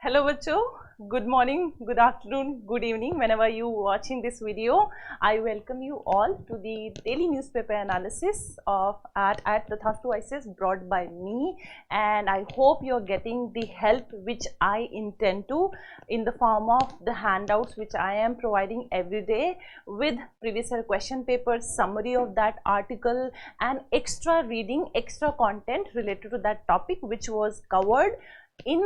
Hello बच्चों, good morning, good afternoon, good evening. Whenever you watching this video, I welcome you all to the daily newspaper analysis of at the Thastu ICS brought by me, and I hope you are getting the help which I intend to in the form of the handouts which I am providing every day with previous year question paper, summary of that article, and extra reading, extra content related to that topic which was covered in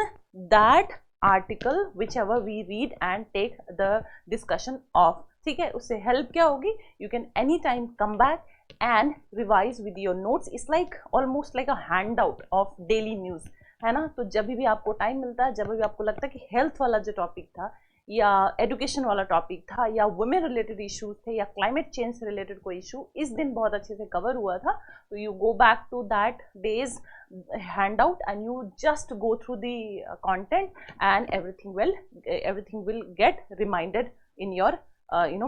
that article which ever we read and take the discussion of. ठीक है, उससे help क्या होगी? You can any time come back and revise with your notes. It's like almost like a handout of daily news, है ना. तो जब भी आपको टाइम मिलता है, जब भी आपको लगता है कि हेल्थ वाला जो टॉपिक था या एजुकेशन वाला टॉपिक था या वुमेन रिलेटेड इश्यूज थे या क्लाइमेट चेंज से रिलेटेड कोई इशू इस दिन बहुत अच्छे से कवर हुआ था, तो you go back to that days handout and you just go through the content and everything will get reminded in your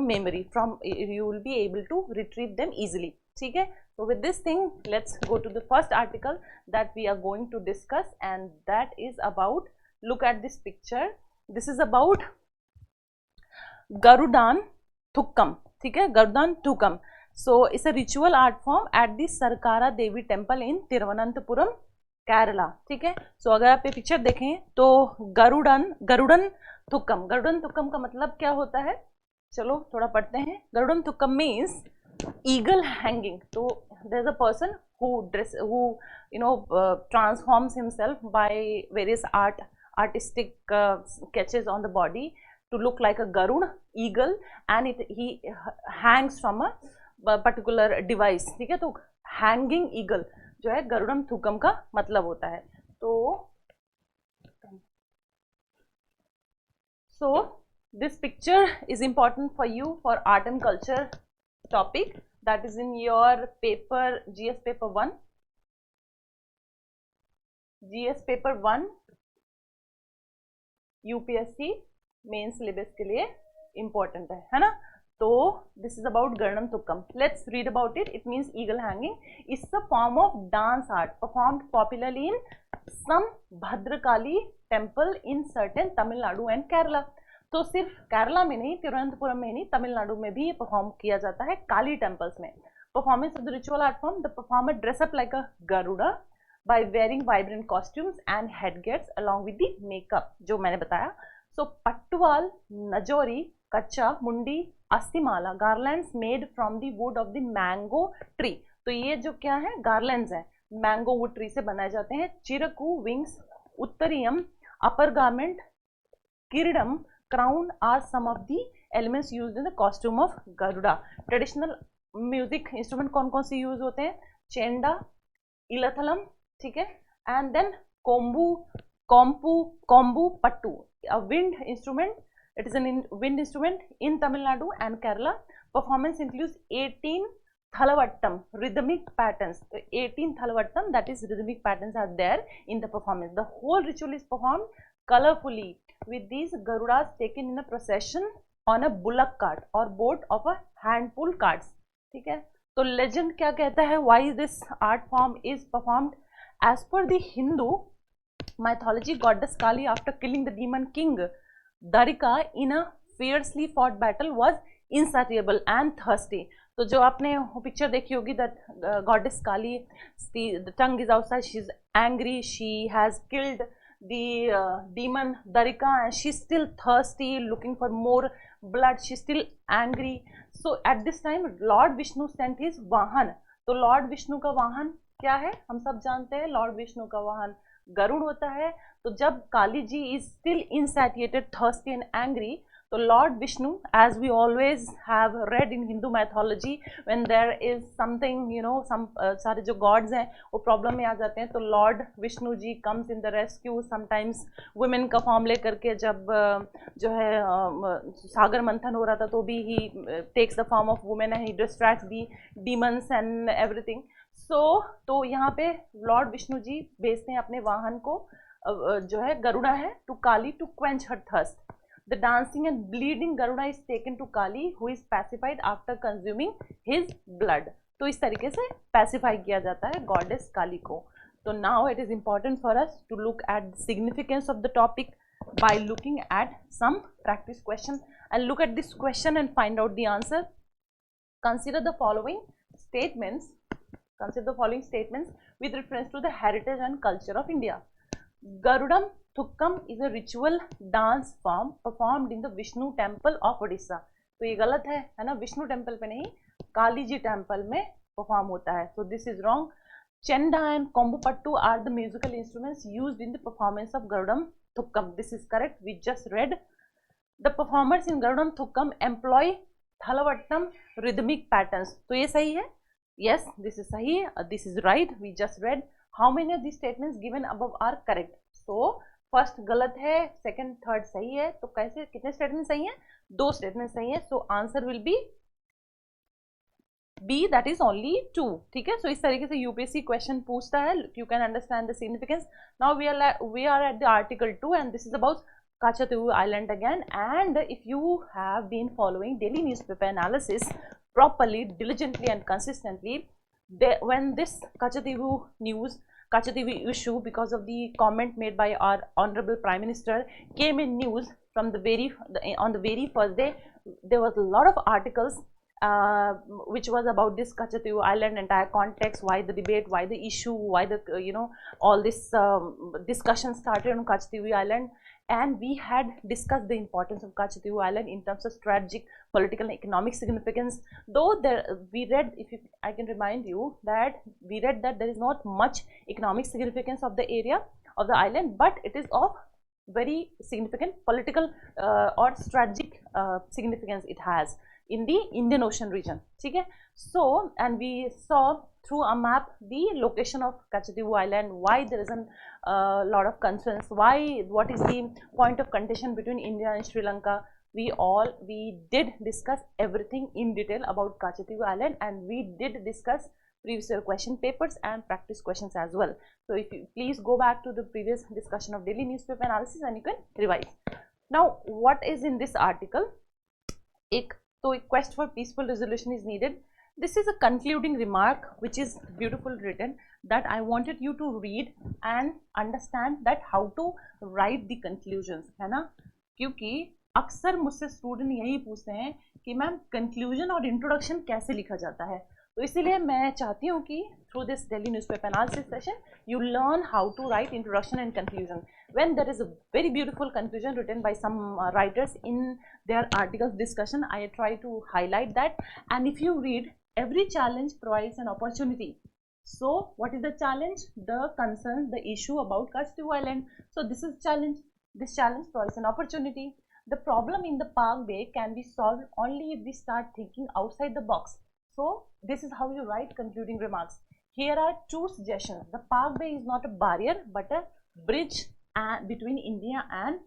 memory. From you will be able to retrieve them easily. ठीक है, so with this thing let's go to the first article that we are going to discuss, and that is about, look at this picture, this is about Garudan Thukkam. ठीक है, Garudan Thukkam. So it's a ritual art form at the Sarkara Devi Temple in Thiruvananthapuram, Kerala. ठीक है, सो अगर आप ये picture देखें तो गरुड़न थुक्कम का मतलब क्या होता है? चलो थोड़ा पढ़ते हैं. Garudan Thookkam means eagle hanging. तो there is a person who transforms himself by various artistic sketches on the body to look like a garud eagle, and he hangs from a particular device. ठीक है, तो हैंगिंग ईगल जो है गरुड़म थुक्कम का मतलब होता है. so this picture is important for you for art and culture topic that is in your paper GS paper 1 UPSC main syllabus के लिए important है ना. तो this is about Garudan Thukkam. Let's read about it. It means eagle hanging. It's a form of dance art performed popularly in some Bhadrakali temple in certain Tamil Nadu and Kerala. तो सिर्फ केरला में नहीं, तिरुवनंतपुरम में नहीं, तमिलनाडु में भी ये perform किया जाता है काली टेम्पल्स में. Performance of the ritual art form, the performer dress up like a Garuda by wearing vibrant costumes and headgears along with the makeup जो मैंने बताया. So पट्टुवाल, njori, kacha, mundi, asthimala, garlands made from the wood of the mango tree. तो ये जो क्या है, garlands हैं, mango wood tree से बनाए जाते हैं. Chiraku, wings, uthariyam, upper garment, kireedam, crown are some of the elements used in the costume of Garuda. Traditional music instrument कौन कौन से यूज होते हैं? चेंडा, इलथलम, ठीक है, and then kombu pattu, a wind instrument. It is a wind instrument in Tamil Nadu and Kerala. Performance includes 18 thalavattam rhythmic patterns. 18 thalavattam, that is rhythmic patterns, are there in the performance. The whole ritual is performed colorfully with these garudas taken in a procession on a bullock cart or boat of a hand pulled carts. ठीक है, तो legend क्या कहता है? Why this art form is performed? As per the Hindu mythology, goddess Kali, after killing the demon king Darika in a fiercely fought battle, was insatiable and thirsty. तो जो आपने picture देखी होगी, that goddess Kali, the tongue is outside, she is angry, she has killed the demon Darika and she is still thirsty, looking for more blood, she is still angry. So at this time Lord Vishnu sent his वाहन. तो Lord Vishnu का वाहन क्या है? हम सब जानते हैं, लॉर्ड विष्णु का वाहन गरुड़ होता है. तो जब Kali ji is still insatiated, thirsty and angry, तो lord Vishnu, as we always have read in Hindu mythology, when there is something, सारे जो गॉड्स हैं वो प्रॉब्लम में आ जाते हैं, तो lord Vishnu ji comes in the rescue. Sometimes women का फॉर्म लेकर के, जब जो है सागर मंथन हो रहा था तो भी he takes the form of women and he distracts the demons and everything. तो यहाँ पे लॉर्ड विष्णु जी भेजते हैं अपने वाहन को, जो है गरुड़ा है, to Kali to quench her thirst. The dancing and bleeding Garuda is taken to Kali who is pacified after consuming his blood. तो इस तरीके से पैसिफाई किया जाता है गॉडेस काली को. तो now it is important for us to look at the significance of the topic. by looking at some practice question. And look at this question and find out the answer. Consider the following statements. Consider the following statements with reference to the heritage and culture of India. Garudam Thukkam is a ritual dance form performed in the Vishnu temple of Odisha. तो ये गलत है ना, Vishnu temple पे नहीं, Kali ji temple में perform होता है. So this is wrong. Chenda and Kombupattu are the musical instruments used in the performance of Garudam Thukkam. This is correct. We just read. The performers in Garudam Thukkam employ Thalavattam rhythmic patterns. तो ये सही है. Yes, this is sahi. This is right. We just read. How many of these statements given above are correct? So first गलत है, second, third सही है. तो कैसे कितने statements सही हैं? 2 statements सही है. So answer will be B, that is only 2. ठीक है. So इस तरीके से UPSC question पूछता है. You can understand the significance. Now we are at the article 2 and this is about Kachativu Island again. And if you have been following daily newspaper analysis properly, diligently and consistently, when this Kachativu issue, because of the comment made by our Honorable Prime Minister, came in news from on the very first day, there was a lot of articles which was about this Kachativu Island, entire context, why the debate, why the issue, why the all this discussion started on Kachativu Island. And we had discussed the importance of Kachativu Island in terms of strategic, political and economic significance. Though we read, I can remind you that we read that there is not much economic significance of the area of the island, but it is of very significant political or strategic significance it has in the Indian Ocean region. Okay? So, and we saw through a map the location of Kachativu Island, why there is a lot of concerns, what is the point of contention between India and Sri Lanka. We did discuss everything in detail about Kachativu Island, and we did discuss previous year question papers and practice questions as well. So if you please go back to the previous discussion of daily newspaper analysis and you can revise. Now what is in this article? A quest for peaceful resolution is needed. This is a concluding remark which is beautiful written, that I wanted you to read and understand that how to write the conclusions, है ना. क्योंकि अक्सर मुझसे student यही पूछते हैं कि ma'am conclusion और इंट्रोडक्शन कैसे लिखा जाता है. तो इसीलिए मैं चाहती हूँ कि through this daily newspaper analysis session you learn how to write introduction and conclusion. When there is a very beautiful conclusion written by some writers in their articles discussion, I try to highlight that. And if you read, every challenge provides an opportunity. So what is the challenge? The concern, the issue about Kachativu Island. So this is challenge. This challenge provides an opportunity. The problem in the Park Bay can be solved only if we start thinking outside the box. So this is how you write concluding remarks. Here are 2 suggestions. The Park Bay is not a barrier but a bridge between India and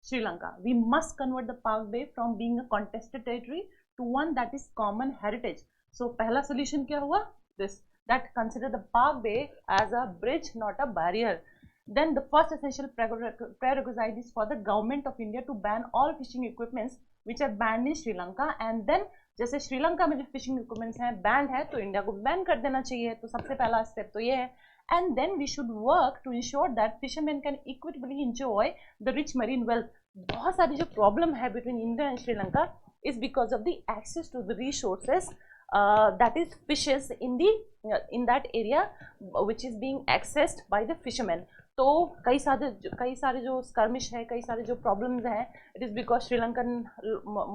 Sri Lanka. We must convert the Park Bay from being a contested territory to one that is common heritage. So पहला solution क्या हुआ? This, that consider the Park Bay as a bridge, not a barrier. Then the first essential prerequisite is for the government of India to ban all fishing equipments which are banned in Sri Lanka. And then जैसे श्रीलंका में जो fishing equipments हैं band है, तो India को ban कर देना चाहिए. तो सबसे पहला स्टेप तो ये है. And then we should work to ensure that fisherman can equitably enjoy the rich marine wealth. बहुत सारी जो प्रॉब्लम है between India and Sri Lanka is because of the access to the resources that is fishes in that area which is being accessed by the fishermen. तो कई सारे जो skirmish है, कई सारे जो problems हैं, it is because Sri Lankan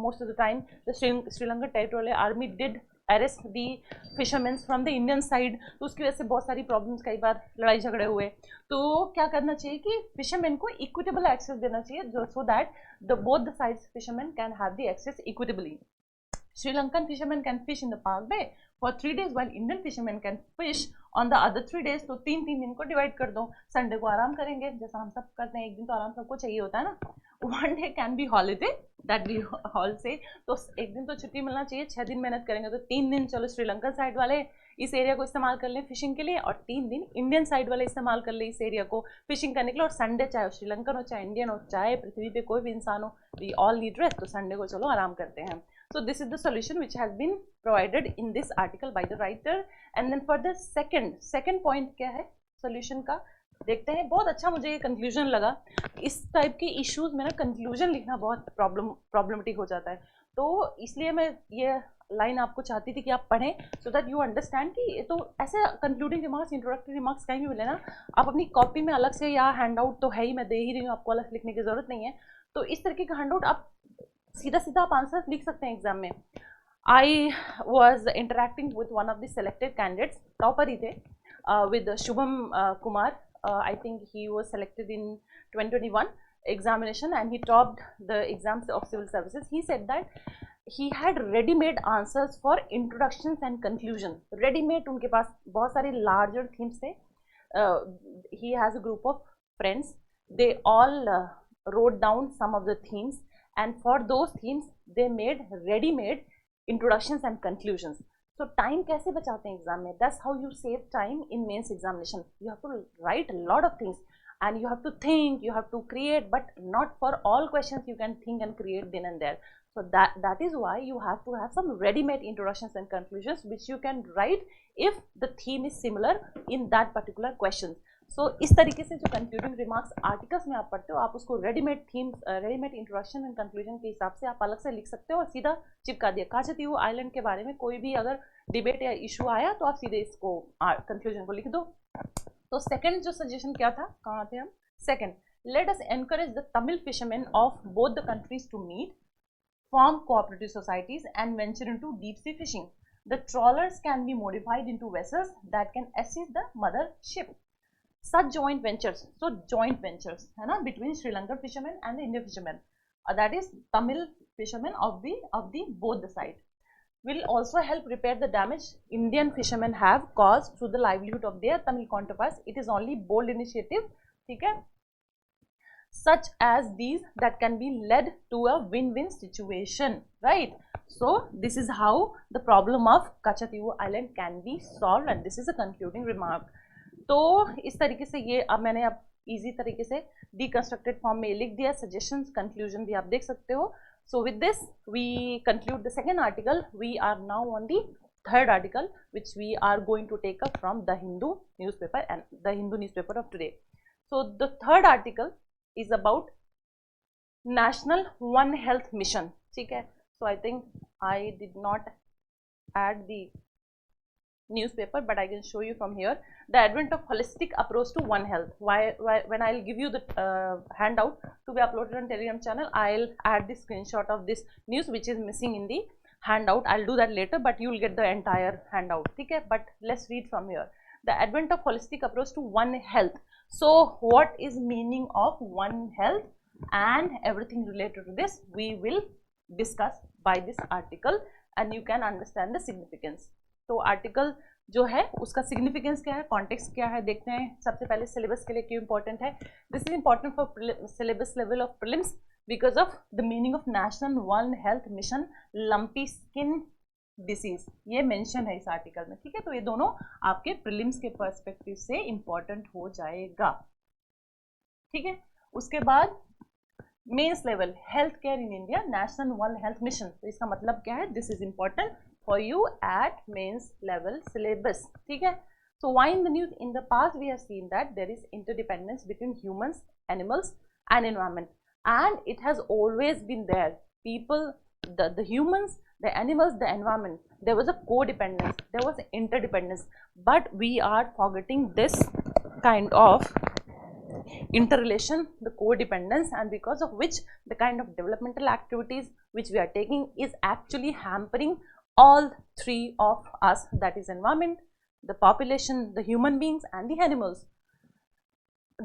most of the time the Sri Lankan territorial army did arrest the fishermen from the Indian side. तो उसकी वजह से बहुत सारी problems, कई बार लड़ाई झगड़े हुए. तो क्या करना चाहिए कि fishermen को equitable access देना चाहिए so that both the sides fishermen can have the access equitably. Sri Lankan fishermen can fish in the Park Bay for 3 days while Indian fishermen can fish on the other 3 days. तो 3 दिन को divide कर दो. Sunday को आराम करेंगे जैसा हम सब करते हैं. एक दिन तो आराम सबको चाहिए होता है ना. 1 day can be holiday that we all say. तो एक दिन तो छुट्टी मिलना चाहिए. 6 दिन मेहनत करेंगे तो 3 दिन चलो श्रीलंकन साइड वाले इस एरिया को इस्तेमाल कर लें फिशिंग के लिए, और 3 दिन इंडियन साइड वाले इस्तेमाल कर ले इस एरिया को फिशिंग करने के लिए. और संडे चाहे श्रीलंकन हो, चाहे इंडियन हो, चाहे पृथ्वी पे कोई भी इंसान हो, वी ऑल नीड रेस्ट. तो संडे को चलो आराम करते हैं. So this is the solution which has been provided in this article by the writer. And then for the second point क्या है solution का? देखते हैं। बहुत अच्छा मुझे ये कंक्लूजन लगा। इस टाइप के इश्यूज में ना कंक्लूजन लिखना बहुत प्रॉब्लमेटिक हो जाता है, तो इसलिए मैं ये लाइन आपको चाहती थी कि आप पढ़ें, सो दैट यू अंडरस्टैंड कि तो ऐसे कंक्लूडिंग रिमार्क्स, इंट्रोडक्टरी रिमार्क्स कहीं भी मिले ना, आप अपनी कॉपी में अलग से, या हैंड आउट तो है ही, मैं दे ही रही हूँ आपको, अलग लिखने की जरूरत नहीं है, तो इस तरीके का हैंड आउट आप सीधा सीधा आप आंसर लिख सकते हैं एग्जाम में। I was interacting with one of the selected candidates, topper ही थे, with Shubham Kumar. I think he was selected in 2021 examination and he topped the exams of civil services. He said that he had ready-made answers for introductions and conclusion. Ready-made, उनके पास बहुत सारे larger themes थे. He has a group of friends. They all wrote down some of the themes, and for those themes they made ready-made introductions and conclusions. So time कैसे बचाते हैं exam में? That's how you save time in mains examination. You have to write a lot of things and you have to think, you have to create, but not for all questions you can think and create then and there. So that is why you have to have some ready-made introductions and conclusions which you can write if the theme is similar in that particular question. सो इस तरीके से जो concluding remarks articles में आप पढ़ते हो, आप उसको readymade themes, readymade introduction and conclusion के हिसाब से आप अलग से लिख सकते हो और सीधा चिपका दिया। काचीगुडा आइलैंड के बारे में कोई भी अगर डिबेट या इशू आया तो आप सीधे इसको कंक्लूजन को लिख दो। तो सेकंड जो सजेशन क्या था, कहाँ थे हम? Second, let us encourage the Tamil fisherman of both the countries to meet, form cooperative societies and venture into deep sea fishing. The trawlers can be modified into vessels that can assist the mother ship. Such joint ventures, so joint ventures है ना, between Sri Lankan fishermen and the Indian fishermen, that is Tamil fishermen of the both the side, will also help repair the damage Indian fishermen have caused through the livelihood of their Tamil counterparts. It is only bold initiative, ठीक है, such as these that can be led to a win-win situation, right? So this is how the problem of Kachatiwu Island can be solved, and this is a concluding remark. तो इस तरीके से ये अब मैंने अब इजी तरीके से डिकंस्ट्रक्टेड फॉर्म में लिख दिया, सजेशंस, कंक्लूजन भी आप देख सकते हो। So with this we conclude the second article. We are now on the third article which we are going to take up from the Hindu newspaper and the Hindu newspaper of today. So the third article is about national one health mission, ठीक है। so I think I did not add the newspaper, but I can show you from here the advent of holistic approach to one health. Why when I'll give you the handout to be uploaded on Telegram channel, I'll add the screenshot of this news which is missing in the handout. I'll do that later, but you'll get the entire handout, ठीक है। but let's read from here. The advent of holistic approach to one health. So what is meaning of one health and everything related to this we will discuss by this article, and you can understand the significance. तो article जो है उसका significance क्या है, context क्या है, देखते हैं। सबसे पहले सिलेबस के लिए क्यों इंपॉर्टेंट है। This is important for syllabus level of prelims because of the meaning of national one health mission lumpy skin disease, ये मेंशन है इस आर्टिकल में, ठीक है। तो ये दोनों आपके प्रीलिम्स के पर्सपेक्टिव से इंपॉर्टेंट हो जाएगा, ठीक है। उसके बाद mains level health care in India national one health mission, तो इसका मतलब क्या है, this is important for you at mains level syllabus, ठीक है। So why in the news in the past we have seen that there is interdependence between humans, animals and environment, and it has always been there. People, the humans, the animals, the environment, there was a codependence, there was interdependence, but we are forgetting this kind of interrelation, the codependence, and because of which the kind of developmental activities which we are taking is actually hampering all three of us, that is environment, the population, the human beings and the animals.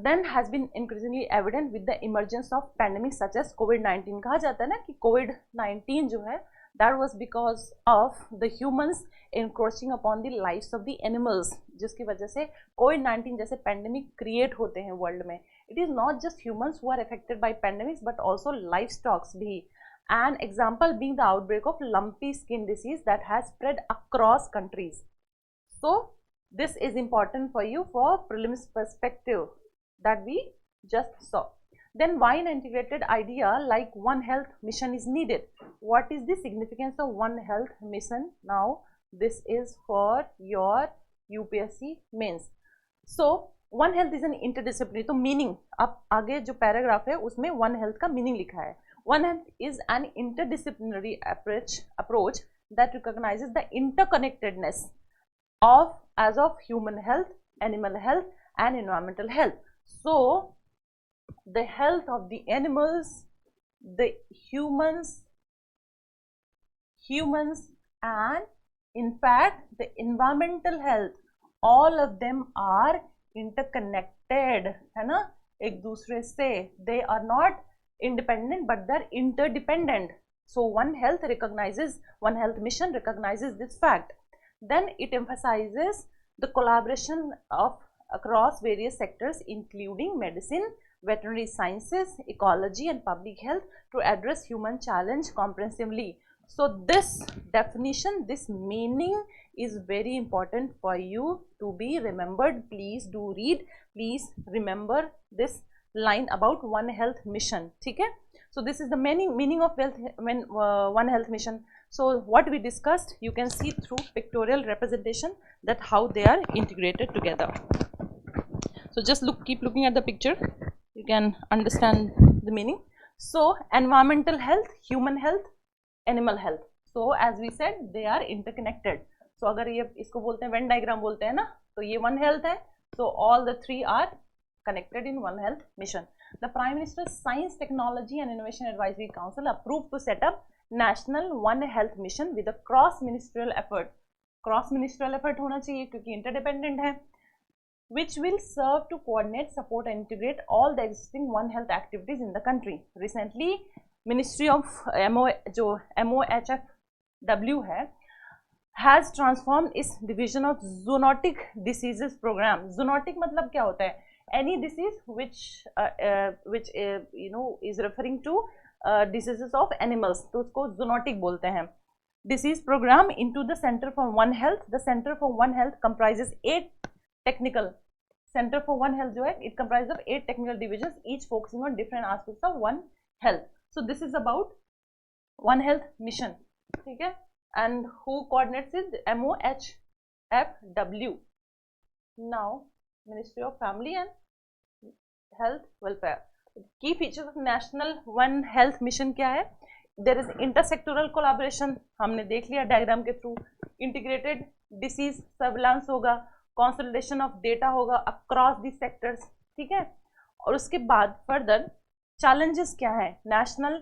Then has been increasingly evident with the emergence of pandemics such as COVID-19. कहा जाता है ना कि COVID-19 जो है that was because of the humans encroaching upon the lives of the animals, जिसकी वजह से COVID-19 जैसे pandemic create होते हैं world में. It is not just humans who are affected by pandemics but also livestock भी. An example being the outbreak of lumpy skin disease that has spread across countries. So this is important for you for prelims perspective that we just saw. Then why an integrated idea like One Health mission is needed? What is the significance of One Health mission? Now this is for your UPSC mains. So one health is an interdisciplinary, तो meaning अब आगे जो paragraph है उसमें one health का meaning लिखा है. One health is an interdisciplinary approach that recognizes the interconnectedness of human health, animal health and environmental health. So the health of the animals, the humans and in fact the environmental health, all of them are interconnected, है ना, एक दूसरे से. They are not independent but they're interdependent. So One Health mission recognizes this fact. Then it emphasizes the collaboration of across various sectors including medicine, veterinary sciences, ecology and public health to address human challenge comprehensively. So this definition, this meaning is very important for you to be remembered. Please do read, please remember this line about One Health mission. ठीक है. So this is the meaning of One Health mission. So what we discussed, you can see through pictorial representation that how they are integrated together. So just keep looking at the picture, you can understand the meaning. So environmental health, human health, animal health. So as we said, they are interconnected. So अगर ये इसको बोलते हैं Venn diagram बोलते हैं ना, तो ये One Health है. So all the three are connected in One Health mission. The Prime Minister's Science, Technology and Innovation Advisory Council approved to set up National One Health Mission with a cross-ministerial effort. Cross-ministerial effort होना चाहिए क्योंकि interdependent है. Which will serve to coordinate, support and integrate all the existing One Health activities in the country. Recently, Ministry of जो MOHFW है, has transformed its division of zoonotic diseases program. Zoonotic मतलब क्या होता है? Any disease which is referring to diseases of animals, तो उसको zoonotic बोलते हैं. Disease program into the Center for One Health. The Center for One Health comprises 8 technical. Center for One Health जो है, it comprises of 8 technical divisions, each focusing on different aspects of One Health. So this is about One Health mission. ठीक है. And who coordinates it? MOHFW. Now Ministry of Family and Health Welfare. Key features of National One Health Mission क्या है? There is intersectoral collaboration, हमने देख लिया diagram के through. Integrated disease surveillance होगा, consolidation of data होगा across the sectors. ठीक है. और उसके बाद further challenges क्या है National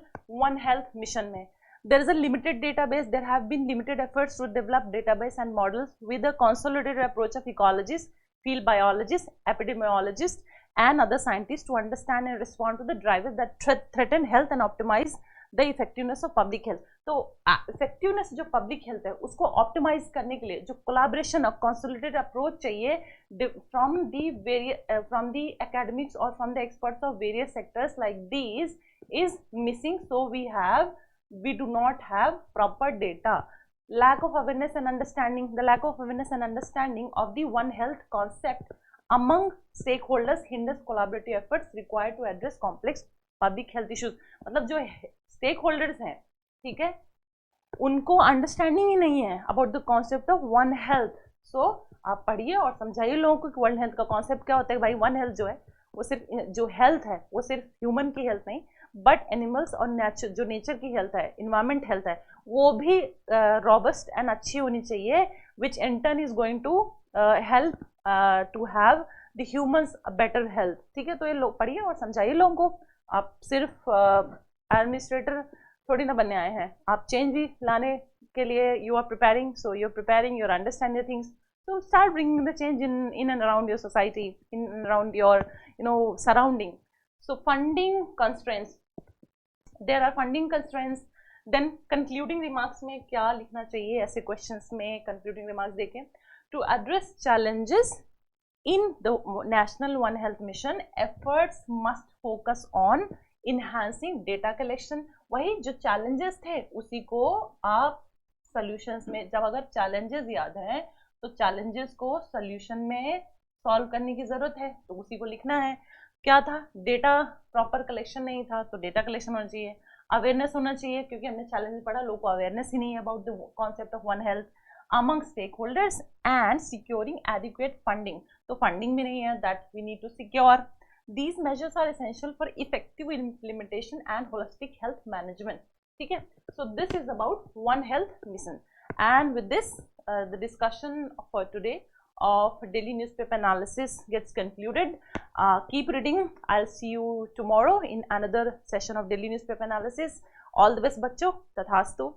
One Health Mission में? There is a limited database. There have been limited efforts to develop database and models with a consolidated approach of ecologists, field biologists, epidemiologists and other scientists to understand and respond to the drivers that threaten health and optimize the effectiveness of public health. तो effectiveness जो public health है उसको optimize करने के लिए जो collaboration और consolidated approach चाहिए from the academics or from the experts of various sectors like these is missing. So we do not have proper data. Lack of awareness and understanding, the lack of awareness and understanding of the One Health concept among stakeholders hinders collaborative efforts required to address complex public health issues. मतलब जो stakeholders हैं, ठीक है, उनको understanding ही नहीं है about the concept of One Health. So आप पढ़िए और समझाइए लोगों को कि One Health का concept क्या होता है. भाई One Health जो है वो सिर्फ जो health है वो सिर्फ human की health नहीं, बट एनिमल्स और जो नेचर की हेल्थ है, इन्वायरमेंट हेल्थ है, वो भी रॉबस्ट एंड अच्छी होनी चाहिए, which in turn is going to help to have the humans a better health. ठीक है. तो ये लोग पढ़िए और समझाइए लोगों को. आप सिर्फ एडमिनिस्ट्रेटर थोड़ी ना बनने आए हैं, आप चेंज भी लाने के लिए you are preparing. So you are preparing, you are understanding things. So start bringing the change in and around your society, in and around your surrounding. So funding constraints. There are funding constraints. Then concluding remarks में क्या लिखना चाहिए ऐसे questions में concluding remarks देखें. To address challenges in the National One Health Mission, efforts must focus on enhancing data collection. वही जो challenges थे उसी को आप solutions में, जब अगर challenges याद हैं तो challenges को solution में solve करने की ज़रूरत है तो उसी को लिखना है. क्या था? डेटा प्रॉपर कलेक्शन नहीं था तो डेटा कलेक्शन होना चाहिए. अवेयरनेस होना चाहिए क्योंकि हमने चैलेंज पढ़ा, लोगों को अवेयरनेस ही नहीं है about the concept of one health. among stakeholders and securing adequate funding. तो funding भी नहीं है, that we need to secure. These measures are essential for effective implementation and holistic health management. ठीक है, so this is about One Health Mission. And with this, the discussion for today of daily newspaper analysis gets concluded. Keep reading. I'll see you tomorrow in another session of daily newspaper analysis. All the best, बच्चों. तथास्तु.